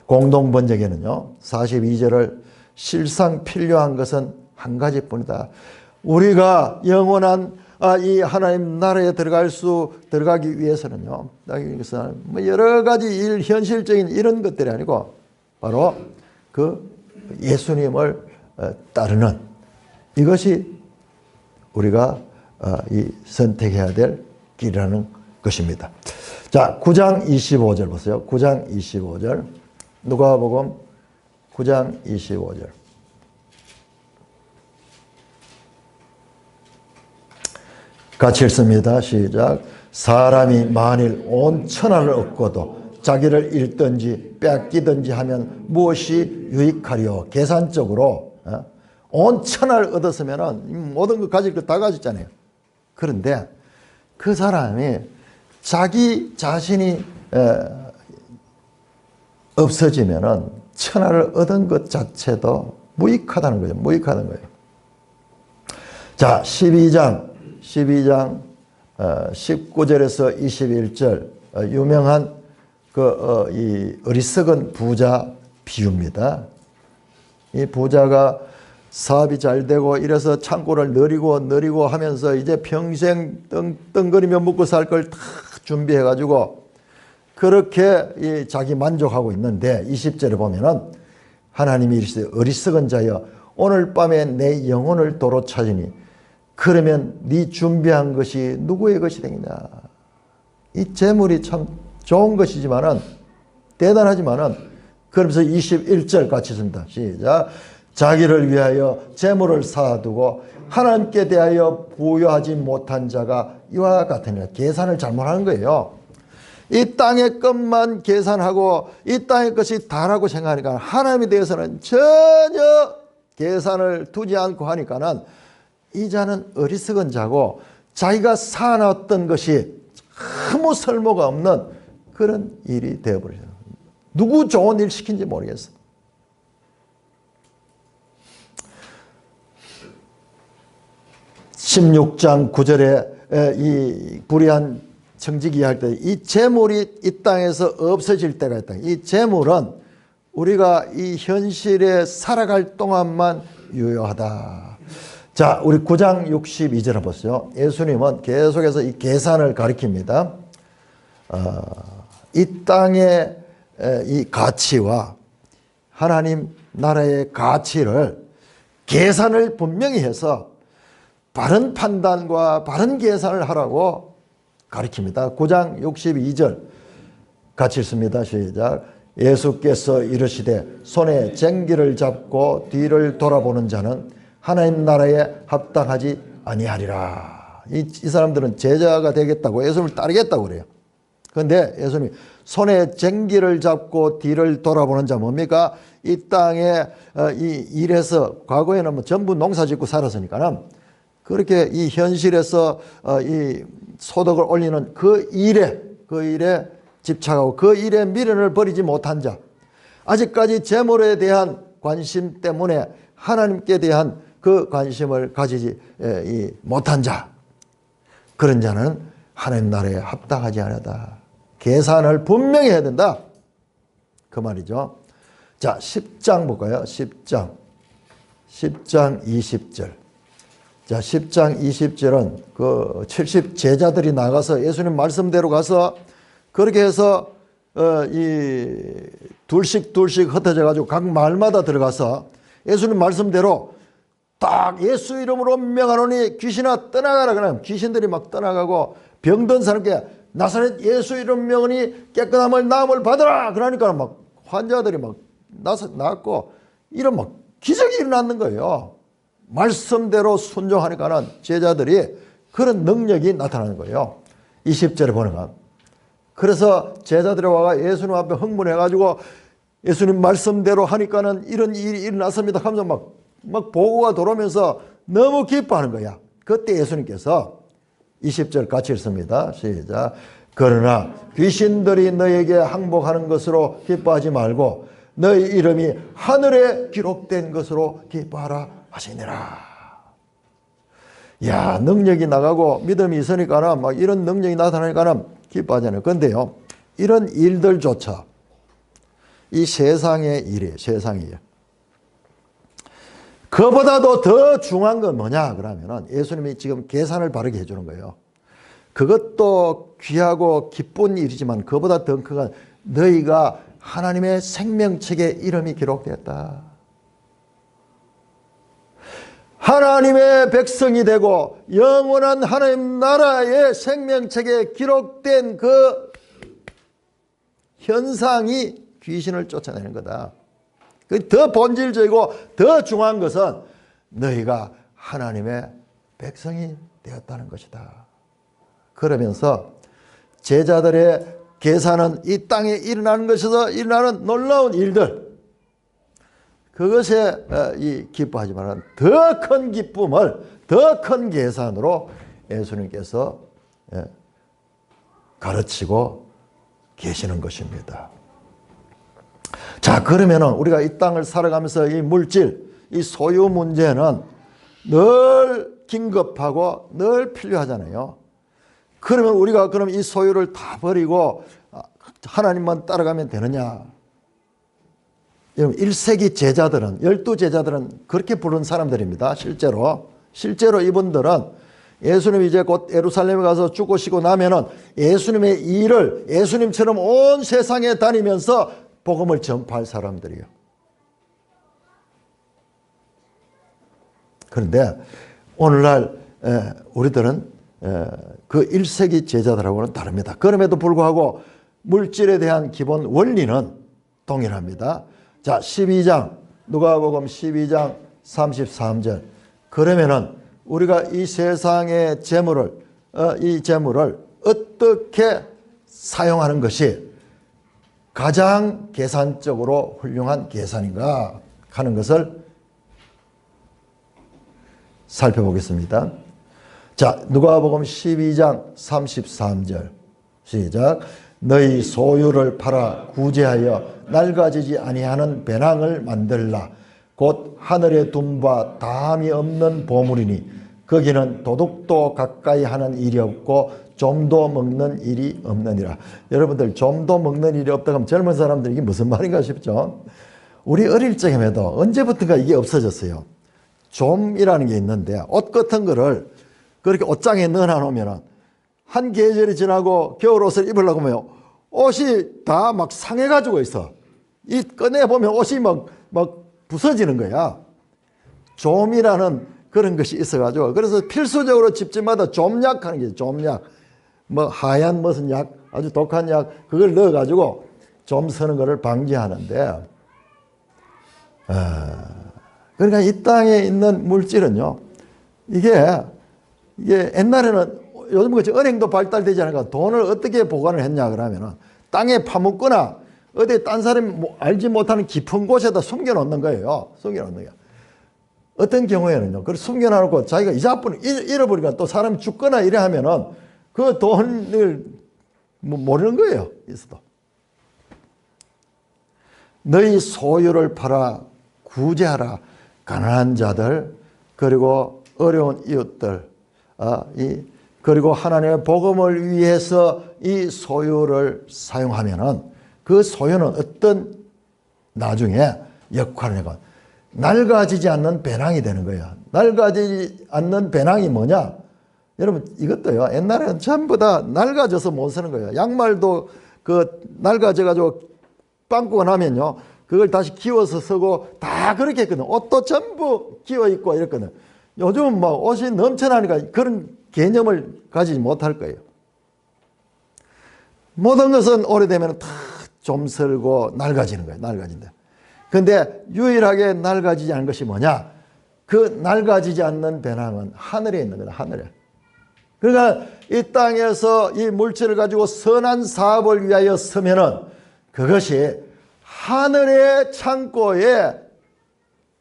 공동번역에는요, 42절을 실상 필요한 것은 한 가지뿐이다. 우리가 영원한 이 하나님 나라에 들어가기 위해서는요, 뭐 여러 가지 현실적인 이런 것들이 아니고 바로 그 예수님을 따르는 이것이 우리가 선택해야 될 길이라는 것입니다. 자, 9장 25절 보세요. 9장 25절. 누가복음 9장 25절. 같이 읽습니다. 시작. 사람이 만일 온 천하를 얻고도 자기를 잃든지 뺏기든지 하면 무엇이 유익하리요? 계산적으로 온 천하를 얻었으면 모든 거 가질 거 다 가졌잖아요. 그런데 그 사람이 자기 자신이 없어지면은 천하를 얻은 것 자체도 무익하다는 거죠. 무익하다는 거예요. 자, 12장 19절에서 21절 유명한 이 어리석은 부자 비유입니다. 이 부자가 사업이 잘 되고 이래서 창고를 늘리고 하면서 이제 평생 떵거리며 먹고 살 걸 다 준비해 가지고 그렇게 자기 만족하고 있는데 20절에 보면은 하나님이 이르시되 어리석은 자여 오늘 밤에 내 영혼을 도로 찾으니 그러면 네 준비한 것이 누구의 것이 되느냐. 이 재물이 참 좋은 것이지만은 대단하지만은 그러면서 21절 같이 씁니다. 시작. 자기를 위하여 재물을 쌓아두고 하나님께 대하여 부여하지 못한 자가 이와 같으니라. 계산을 잘못하는 거예요. 이 땅의 것만 계산하고 이 땅의 것이 다라고 생각하니까 하나님에 대해서는 전혀 계산을 두지 않고 하니까는 이 자는 어리석은 자고 자기가 쌓아놨던 것이 아무 설모가 없는 그런 일이 되어버려요. 누구 좋은 일 시킨지 모르겠어. (16장 9절에) 이 불의한 청지기 할 때 이 재물이 이 땅에서 없어질 때가 있다. 이 재물은 우리가 이 현실에 살아갈 동안만 유효하다. 자, 우리 9장 62절을 보세요. 예수님은 계속해서 이 계산을 가리킵니다. 이 땅의 이 가치와 하나님 나라의 가치를 계산을 분명히 해서 바른 판단과 바른 계산을 하라고 가리킵니다. 9장 62절 같이 읽습니다. 시작. 예수께서 이르시되 손에 쟁기를 잡고 뒤를 돌아보는 자는 하나님 나라에 합당하지 아니하리라. 이 사람들은 제자가 되겠다고 예수님을 따르겠다고 그래요. 그런데 예수님이 손에 쟁기를 잡고 뒤를 돌아보는 자 뭡니까? 이 땅에 이 일에서 과거에는 뭐 전부 농사 짓고 살았으니까는 그렇게 이 현실에서 이 소득을 올리는 그 일에 집착하고 그 일에 미련을 버리지 못한 자, 아직까지 재물에 대한 관심 때문에 하나님께 대한 그 관심을 가지지 못한 자, 그런 자는 하나님 나라에 합당하지 않다. 계산을 분명히 해야 된다. 그 말이죠. 자, 10장 볼까요? 10장 20절. 자, 10장 20절은 그 70 제자들이 나가서 예수님 말씀대로 가서 그렇게 해서 이 둘씩 흩어져 가지고 각 마을마다 들어가서 예수님 말씀대로 딱 예수 이름으로 명하노니 귀신아 떠나가라. 그러면 귀신들이 막 떠나가고 병든 사람께 나사렛 예수 이름 명하니 깨끗함을 나음을 받으라. 그러니까 막 환자들이 막 낫고 이런 막 기적이 일어나는 거예요. 말씀대로 순종하니까는 제자들이 그런 능력이 나타나는 거예요. 20절에 보니까. 그래서 제자들이 와가 예수님 앞에 흥분해가지고 예수님 말씀대로 하니까는 이런 일이 일어났습니다 하면서 막 보고가 돌아오면서 너무 기뻐하는 거야. 그때 예수님께서 20절 같이 읽습니다. 시작. 그러나 귀신들이 너에게 항복하는 것으로 기뻐하지 말고 너희 이름이 하늘에 기록된 것으로 기뻐하라 하시니라. 야, 능력이 나가고 믿음이 있으니까는 막 이런 능력이 나타나니까는 기뻐하잖아요. 그런데요, 이런 일들조차 이 세상의 일이에요. 세상이에요. 그보다도 더 중요한 건 뭐냐 그러면은 예수님이 지금 계산을 바르게 해주는 거예요. 그것도 귀하고 기쁜 일이지만 그보다 더 큰 건 너희가 하나님의 생명책에 이름이 기록되었다. 하나님의 백성이 되고 영원한 하나님 나라의 생명책에 기록된 그 현상이 귀신을 쫓아내는 거다. 더 본질적이고 더 중요한 것은 너희가 하나님의 백성이 되었다는 것이다. 그러면서 제자들의 계산은 이 땅에 일어나는 것에서 일어나는 놀라운 일들, 그것에 기뻐하지만 더 큰 기쁨을, 더 큰 계산으로 예수님께서 가르치고 계시는 것입니다. 자, 그러면은 우리가 이 땅을 살아가면서 이 물질, 이 소유 문제는 늘 긴급하고 늘 필요하잖아요. 그러면 우리가 그럼 이 소유를 다 버리고 하나님만 따라가면 되느냐? 여러분, 1세기 제자들은, 12제자들은 그렇게 부른 사람들입니다. 실제로 이분들은 예수님이 이제 곧 예루살렘에 가서 죽으시고 나면은 예수님의 일을 예수님처럼 온 세상에 다니면서 복음을 전파할 사람들이에요. 그런데 오늘날 우리들은 그 1세기 제자들하고는 다릅니다. 그럼에도 불구하고 물질에 대한 기본 원리는 동일합니다. 자, 12장, 누가복음 12장 33절. 그러면은 우리가 이 세상의 이 재물을 어떻게 사용하는 것이 가장 계산적으로 훌륭한 계산인가 하는 것을 살펴보겠습니다. 자, 누가복음 12장 33절 시작. 너희 소유를 팔아 구제하여 낡아지지 아니하는 배낭을 만들라. 곧 하늘에 둔바 다함이 없는 보물이니 거기는 도둑도 가까이 하는 일이 없고 좀도 먹는 일이 없느니라. 여러분들, 좀도 먹는 일이 없다 하면 젊은 사람들이 이게 무슨 말인가 싶죠. 우리 어릴 적에도 언제부턴가 이게 없어졌어요. 좀이라는 게 있는데 옷 같은 거를 그렇게 옷장에 넣어놓으면 한 계절이 지나고 겨울 옷을 입으려고 하면 옷이 다 막 상해가지고 있어. 이 꺼내보면 옷이 막 부서지는 거야. 좀이라는 그런 것이 있어가지고, 그래서 필수적으로 집집마다 좀약 하는 게 있어요. 좀약. 뭐 하얀 무슨 약, 아주 독한 약, 그걸 넣어가지고 좀 서는 거를 방지하는데, 그러니까 이 땅에 있는 물질은요, 이게 옛날에는 요즘 같이 은행도 발달되지 않으니까 돈을 어떻게 보관을 했냐 그러면은 땅에 파묻거나 어디 딴 사람이 알지 못하는 깊은 곳에다 숨겨놓는 거예요. 숨겨놓는 거예요. 어떤 경우에는요, 그걸 숨겨놓고 자기가 이자분을 잃어버리니까 또 사람이 죽거나 이래 하면은 그 돈을 모르는 거예요. 있어도. 너희 소유를 팔아 구제하라. 가난한 자들, 그리고 어려운 이웃들, 그리고 하나님의 복음을 위해서 이 소유를 사용하면은 그 소유는 어떤 나중에 역할을 해가 낡아지지 않는 배낭이 되는 거예요. 낡아지지 않는 배낭이 뭐냐? 여러분 이것도요. 옛날에는 전부 다 낡아져서 못 쓰는 거예요. 양말도 그 낡아져가지고 빵꾸가 나면요. 그걸 다시 기워서 쓰고 다 그렇게 했거든. 옷도 전부 기워 입고 이랬거든. 요즘은 막 옷이 넘쳐나니까 그런 개념을 가지지 못할 거예요. 모든 것은 오래되면 다 좀설고 낡아지는 거예요. 낡아진다. 근데 유일하게 낡아지지 않은 것이 뭐냐? 그 낡아지지 않는 배낭은 하늘에 있는 거다. 하늘에. 그러니까 이 땅에서 이 물질을 가지고 선한 사업을 위하여 쓰면은 그것이 하늘의 창고에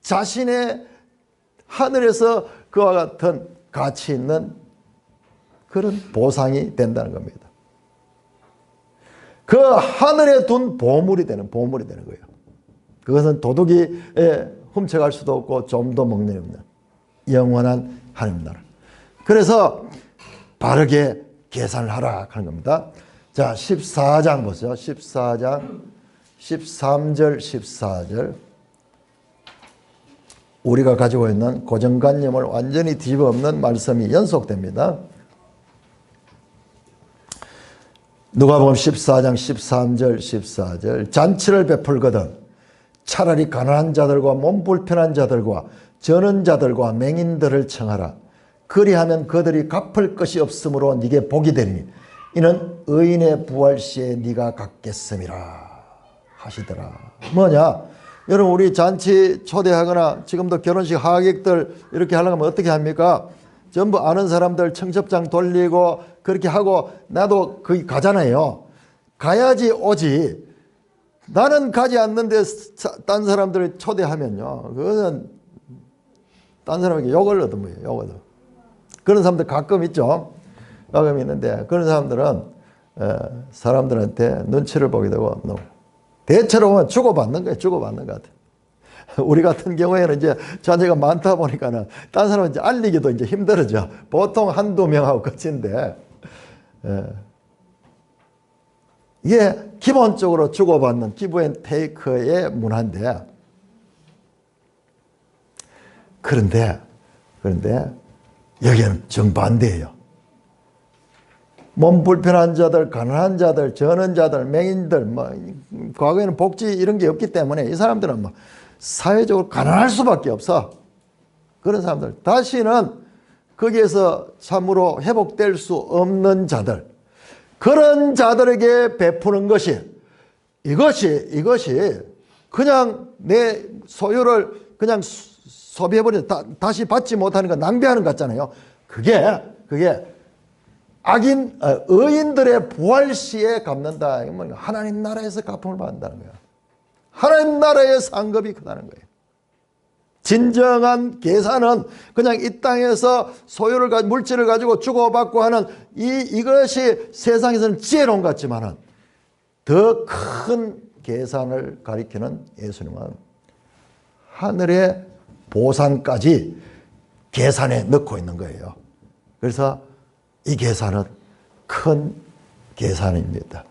자신의 하늘에서 그와 같은 가치 있는 그런 보상이 된다는 겁니다. 그 하늘에 둔 보물이 되는 거예요. 그것은 도둑이 훔쳐갈 수도 없고 좀도 먹는 없는 영원한 하나님 나라. 그래서 바르게 계산을 하라 하는 겁니다. 자, 14장 보세요. 14장 13절 14절. 우리가 가지고 있는 고정관념을 완전히 뒤집어엎는 말씀이 연속됩니다. 누가복음 14장 13절 14절. 잔치를 베풀거든 차라리 가난한 자들과 몸 불편한 자들과 저는 자들과 맹인들을 청하라. 그리하면 그들이 갚을 것이 없으므로 네게 복이 되리니 이는 의인의 부활 시에 네가 갖겠음이라 하시더라. 뭐냐? 여러분 우리 잔치 초대하거나 지금도 결혼식 하객들 이렇게 하려면 어떻게 합니까? 전부 아는 사람들 청첩장 돌리고 그렇게 하고 나도 거기 가잖아요. 가야지 오지. 나는 가지 않는데 딴 사람들을 초대하면요. 그것은 딴 사람에게 욕을 얻은 거예요. 욕을 얻은. 그런 사람들 가끔 있죠. 가끔 있는데 그런 사람들은 사람들한테 눈치를 보게 되고 대체로 보면 주고받는 거예요. 주고받는 것 같아요. 우리 같은 경우에는 이제 자녀가 많다 보니까는 딴 사람은 이제 알리기도 이제 힘들어져. 보통 한두 명하고 끝인데 이게 기본적으로 주고받는 기브 앤 테이크의 문화인데 그런데 여기는 정반대예요. 몸 불편한 자들, 가난한 자들, 저는 자들, 맹인들, 과거에는 복지 이런 게 없기 때문에 이 사람들은 사회적으로 가난할 수밖에 없어. 그런 사람들. 다시는 거기에서 참으로 회복될 수 없는 자들. 그런 자들에게 베푸는 것이 이것이 그냥 내 소유를 그냥 소비해버려 다시 받지 못하는 거 낭비하는 것 같잖아요. 그게 의인들의 부활 시에 갚는다. 하나님 나라에서 갚음을 받는다는 거예요. 하나님 나라의 상급이 크다는 거예요. 진정한 계산은 그냥 이 땅에서 소유를 물질을 가지고 주고받고 하는 이것이 세상에서는 지혜로운 것 같지만은 더 큰 계산을 가리키는 예수님은 하늘의 보상까지 계산에 넣고 있는 거예요. 그래서 이 계산은 큰 계산입니다.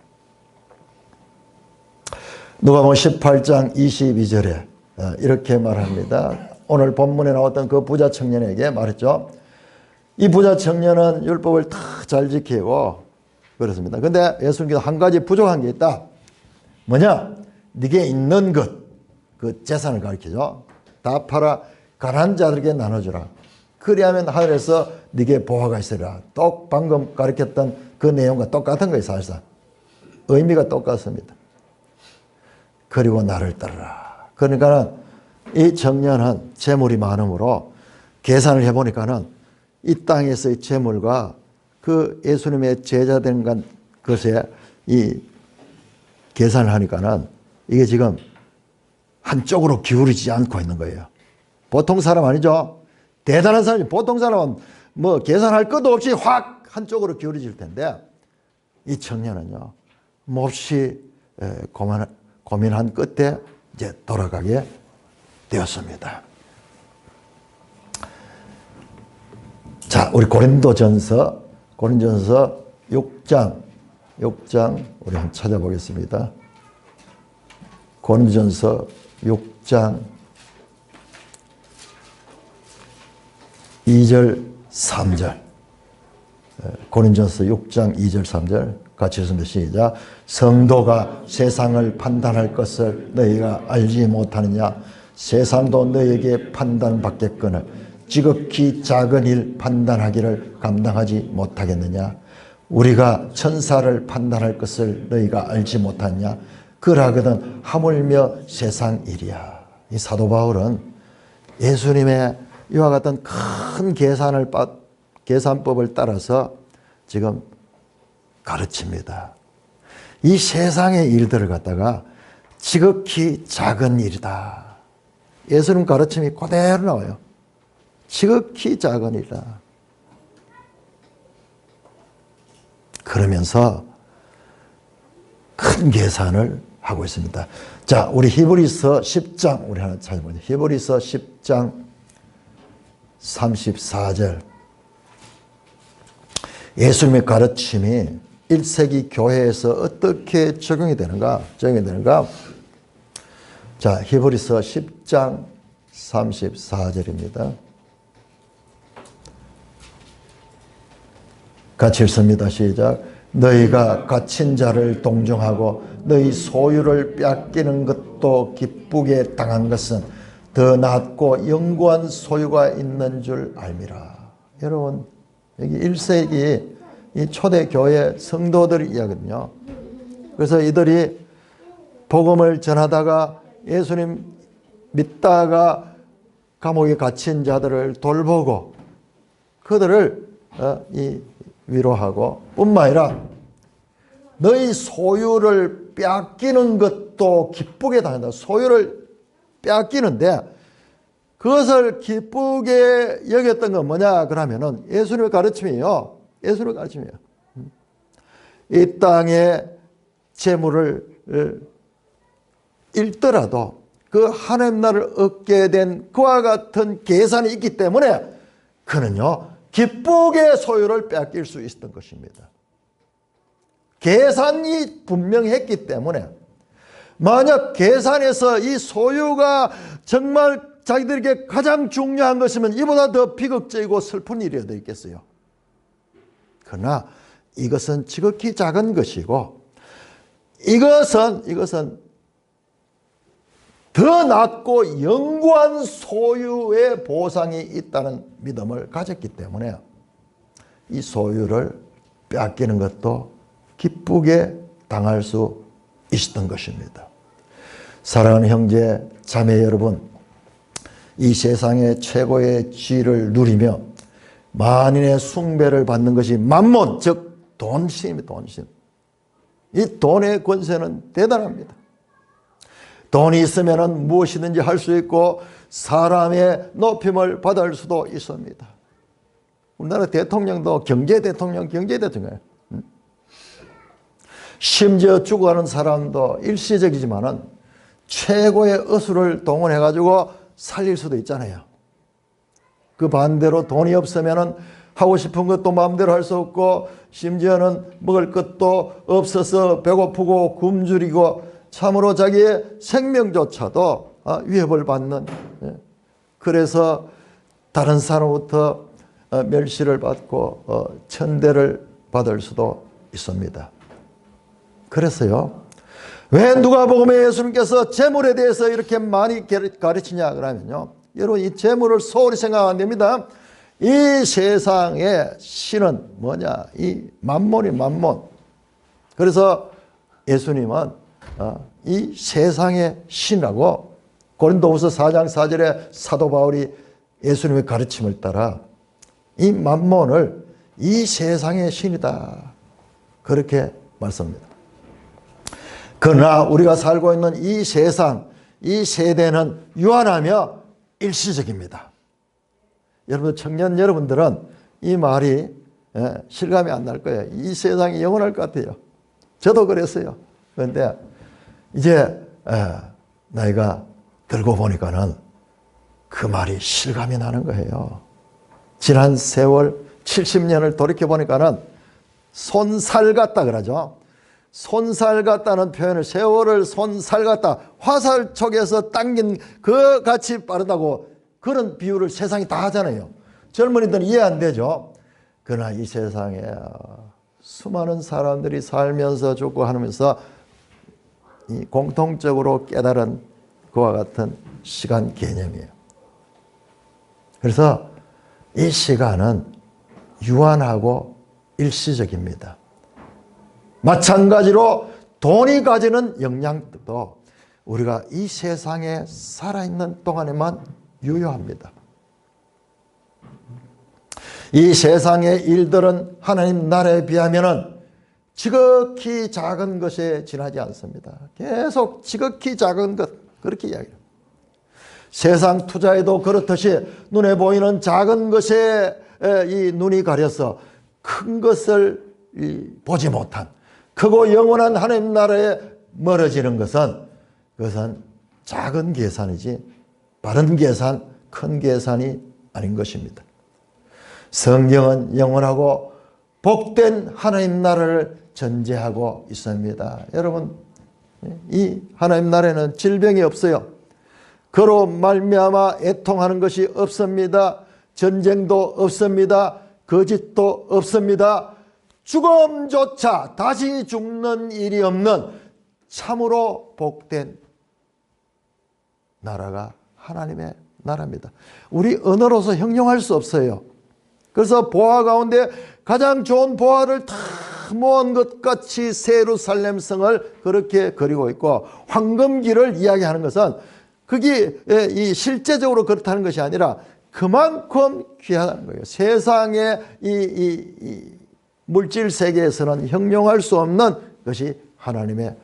누가복음 18장 22절에 이렇게 말합니다. 오늘 본문에 나왔던 그 부자 청년에게 말했죠. 이 부자 청년은 율법을 다 잘 지키고 그렇습니다. 근데 예수님께서 한 가지 부족한 게 있다. 뭐냐? 네게 있는 것, 그 재산을 가르치죠. 다 팔아 가난한 자들에게 나눠주라. 그리하면 하늘에서 네게 보화가 있으리라. 또 방금 가르쳤던 그 내용과 똑같은 거예요. 사실상 의미가 똑같습니다. 그리고 나를 따르라. 그러니까 이 청년은 재물이 많으므로 계산을 해보니까는 이 땅에서의 재물과 그 예수님의 제자된 것에 이 계산을 하니까는 이게 지금 한쪽으로 기울이지 않고 있는 거예요. 보통 사람 아니죠? 대단한 사람이, 보통 사람은 뭐 계산할 것도 없이 확 한쪽으로 기울어질 텐데 이 청년은요, 몹시 고민한 끝에 이제 돌아가게 되었습니다. 자, 우리 고린도전서 6장 우리 한번 찾아보겠습니다. 고린도전서 6장 2절 3절. 고린도전서 6장 2절 3절 같이 읽습니다. 시작. 성도가 세상을 판단할 것을 너희가 알지 못하느냐? 세상도 너희에게 판단받겠거늘 지극히 작은 일 판단하기를 감당하지 못하겠느냐? 우리가 천사를 판단할 것을 너희가 알지 못하느냐? 그러하거든 하물며 세상 일이야. 이 사도 바울은 예수님의 이와 같은 큰 계산법을 따라서 지금 가르칩니다. 이 세상의 일들을 갖다가 지극히 작은 일이다. 예수님 가르침이 그대로 나와요. 지극히 작은 일이다. 그러면서 큰 계산을 하고 있습니다. 자, 우리 히브리서 10장 우리 하나 찾아보죠. 히브리서 10장 34절. 예수님의 가르침이 1세기 교회에서 어떻게 적용이 되는가? 자, 히브리서 10장 34절입니다. 같이 읽습니다. 시작. 너희가 갇힌 자를 동정하고 너희 소유를 빼앗기는 것도 기쁘게 당한 것은 더 낫고 영구한 소유가 있는 줄 알미라. 여러분, 여기 1세기 이 초대교회 성도들 이야기거든요. 그래서 이들이 복음을 전하다가 예수님 믿다가 감옥에 갇힌 자들을 돌보고 그들을 위로하고 뿐만 아니라 너희 소유를 빼앗기는 것도 기쁘게 당한다. 소유를 빼앗기는데 그것을 기쁘게 여겼던 건 뭐냐 그러면은 예수님의 가르침이에요. 예수님의 가르침이에요. 이 땅의 재물을 잃더라도 그 하나님 나라를 얻게 된 그와 같은 계산이 있기 때문에 그는요 기쁘게 소유를 빼앗길 수 있었던 것입니다. 계산이 분명했기 때문에 만약 계산에서 이 소유가 정말 자기들에게 가장 중요한 것이면 이보다 더 비극적이고 슬픈 일이 더 있겠어요. 그러나 이것은 지극히 작은 것이고 이것은 더 낫고 영구한 소유의 보상이 있다는 믿음을 가졌기 때문에 이 소유를 빼앗기는 것도 기쁘게 당할 수 있었던 것입니다. 사랑하는 형제 자매 여러분, 이 세상의 최고의 지위를 누리며 만인의 숭배를 받는 것이 만몬, 즉 돈심입니다. 돈심. 이 돈의 권세는 대단합니다. 돈이 있으면 무엇이든지 할 수 있고 사람의 높임을 받을 수도 있습니다. 우리나라 대통령도 경제 대통령이에요. 심지어 죽어가는 사람도 일시적이지만은 최고의 의술을 동원해가지고 살릴 수도 있잖아요. 그 반대로 돈이 없으면은 하고 싶은 것도 마음대로 할 수 없고 심지어는 먹을 것도 없어서 배고프고 굶주리고 참으로 자기의 생명조차도 위협을 받는, 그래서 다른 사람부터 멸시를 받고 천대를 받을 수도 있습니다. 그래서요, 왜 누가복음에 예수님께서 재물에 대해서 이렇게 많이 가르치냐 그러면요, 여러분 이 재물을 소홀히 생각 안 됩니다. 이 세상의 신은 뭐냐? 이 만몬이 만몬. 그래서 예수님은 이 세상의 신이라고 고린도후서 4장 4절에 사도 바울이 예수님의 가르침을 따라 이 만몬을 이 세상의 신이다, 그렇게 말씀합니다. 그러나 우리가 살고 있는 이 세상, 이 세대는 유한하며 일시적입니다. 여러분, 청년 여러분들은 이 말이 실감이 안 날 거예요. 이 세상이 영원할 것 같아요. 저도 그랬어요. 그런데 이제 나이가 들고 보니까는 그 말이 실감이 나는 거예요. 지난 세월 70년을 돌이켜 보니까는 손살 같다 그러죠. 손살 같다는 표현을, 세월을 손살 같다, 화살촉에서 당긴 그 같이 빠르다고, 그런 비유를 세상이 다 하잖아요. 젊은이들은 이해 안 되죠. 그러나 이 세상에 수많은 사람들이 살면서 죽고 하면서 이 공통적으로 깨달은 그와 같은 시간 개념이에요. 그래서 이 시간은 유한하고 일시적입니다. 마찬가지로 돈이 가지는 영향도 우리가 이 세상에 살아있는 동안에만 유효합니다. 이 세상의 일들은 하나님 나라에 비하면 지극히 작은 것에 지나지 않습니다. 계속 지극히 작은 것, 그렇게 이야기해요. 세상 투자에도 그렇듯이 눈에 보이는 작은 것에 이 눈이 가려서 큰 것을 보지 못한, 크고 영원한 하나님 나라에 멀어지는 것은, 그것은 작은 계산이지 바른 계산, 큰 계산이 아닌 것입니다. 성경은 영원하고 복된 하나님 나라를 전제하고 있습니다. 여러분, 이 하나님 나라에는 질병이 없어요. 그로 말미암아 애통하는 것이 없습니다. 전쟁도 없습니다. 거짓도 없습니다. 죽음조차 다시 죽는 일이 없는 참으로 복된 나라가 하나님의 나라입니다. 우리 언어로서 형용할 수 없어요. 그래서 보화 가운데 가장 좋은 보화를 다 모은 것 같이 세루살렘 성을 그렇게 그리고 있고, 황금길을 이야기하는 것은 그게 이 실제적으로 그렇다는 것이 아니라 그만큼 귀하다는 거예요. 세상의 이 물질 세계에서는 형용할 수 없는 것이 하나님의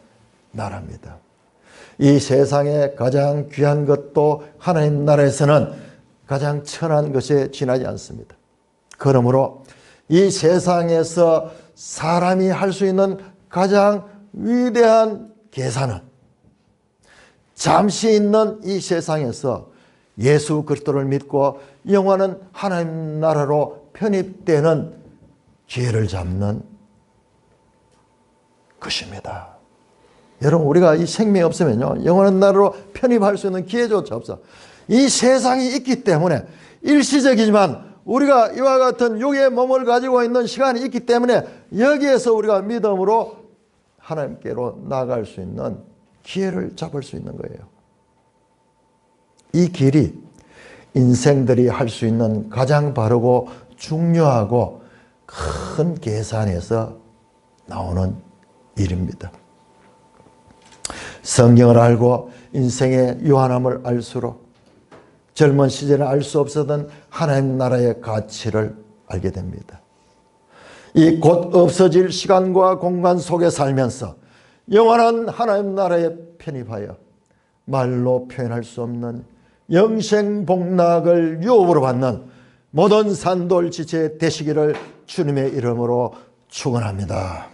나라입니다. 이 세상에 가장 귀한 것도 하나님 나라에서는 가장 천한 것에 지나지 않습니다. 그러므로 이 세상에서 사람이 할 수 있는 가장 위대한 계산은 잠시 있는 이 세상에서 예수 그리스도를 믿고 영원한 하나님 나라로 편입되는 기회를 잡는 것입니다. 여러분, 우리가 이 생명이 없으면요, 영원한 나라로 편입할 수 있는 기회조차 없어. 이 세상이 있기 때문에 일시적이지만 우리가 이와 같은 육의 몸을 가지고 있는 시간이 있기 때문에 여기에서 우리가 믿음으로 하나님께로 나아갈 수 있는 기회를 잡을 수 있는 거예요. 이 길이 인생들이 할 수 있는 가장 바르고 중요하고 큰 계산에서 나오는 일입니다. 성경을 알고 인생의 유한함을 알수록 젊은 시절에 알 수 없었던 하나님 나라의 가치를 알게 됩니다. 이 곧 없어질 시간과 공간 속에 살면서 영원한 하나님 나라에 편입하여 말로 표현할 수 없는 영생복락을 유업으로 받는 모든 산돌지체 되시기를 주님의 이름으로 축원합니다.